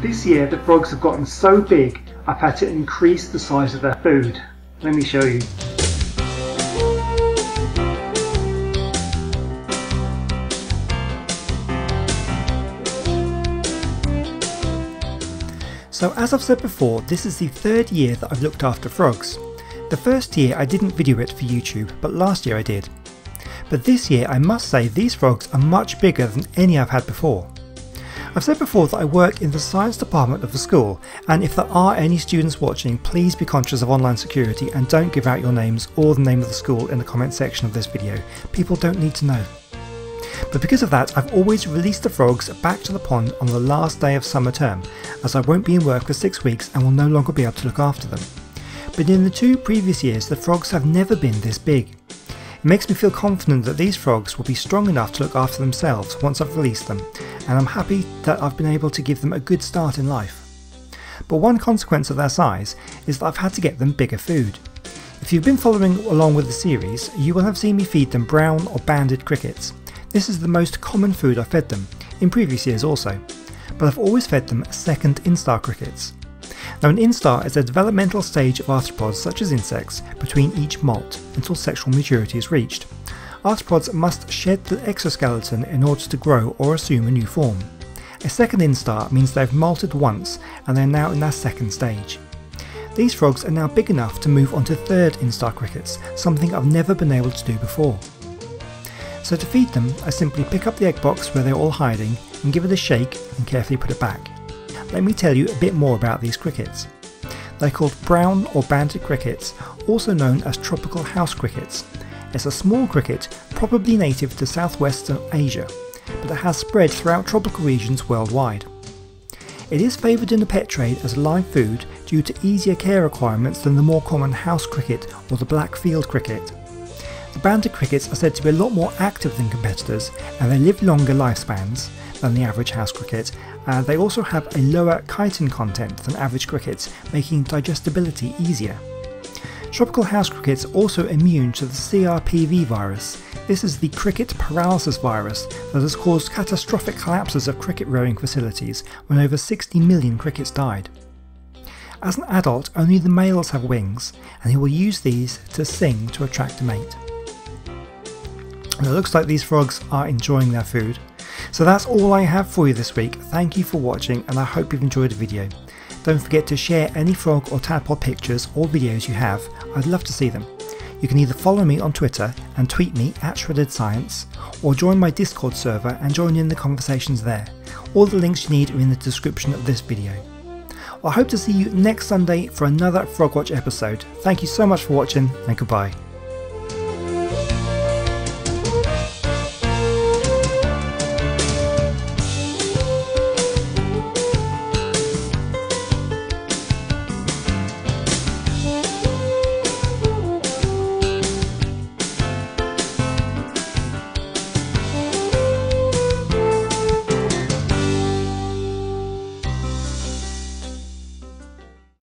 This year the frogs have gotten so big I've had to increase the size of their food. Let me show you. So as I've said before, this is the third year that I've looked after frogs. The first year I didn't video it for YouTube, but last year I did. But this year I must say these frogs are much bigger than any I've had before. I've said before that I work in the science department of the school, and if there are any students watching, please be conscious of online security and don't give out your names or the name of the school in the comment section of this video. People don't need to know. But because of that, I've always released the frogs back to the pond on the last day of summer term, as I won't be in work for 6 weeks and will no longer be able to look after them. But in the 2 previous years, the frogs have never been this big. It makes me feel confident that these frogs will be strong enough to look after themselves once I've released them, and I'm happy that I've been able to give them a good start in life. But one consequence of their size is that I've had to get them bigger food. If you've been following along with the series, you will have seen me feed them brown or banded crickets. This is the most common food I've fed them, in previous years also, but I've always fed them second instar crickets. Now an instar is a developmental stage of arthropods such as insects between each molt until sexual maturity is reached. Arthropods must shed the exoskeleton in order to grow or assume a new form. A second instar means they've molted once and they're now in their second stage. These frogs are now big enough to move on to third instar crickets, something I've never been able to do before. So to feed them, I simply pick up the egg box where they're all hiding and give it a shake and carefully put it back. Let me tell you a bit more about these crickets. They're called brown or banded crickets, also known as tropical house crickets. It's a small cricket, probably native to southwestern Asia, but it has spread throughout tropical regions worldwide. It is favoured in the pet trade as live food due to easier care requirements than the more common house cricket or the black field cricket. The banded crickets are said to be a lot more active than competitors, and they live longer lifespans than the average house cricket, and they also have a lower chitin content than average crickets, making digestibility easier. Tropical house crickets are also immune to the CRPV virus. This is the cricket paralysis virus that has caused catastrophic collapses of cricket rearing facilities when over 60 million crickets died. As an adult, only the males have wings, and he will use these to sing to attract a mate. And it looks like these frogs are enjoying their food. So that's all I have for you this week. Thank you for watching, and I hope you've enjoyed the video. Don't forget to share any frog or tadpole pictures or videos you have. I'd love to see them. You can either follow me on Twitter and tweet me at ShreddedScience, or join my Discord server and join in the conversations there. All the links you need are in the description of this video. Well, I hope to see you next Sunday for another Frogwatch episode. Thank you so much for watching, and goodbye.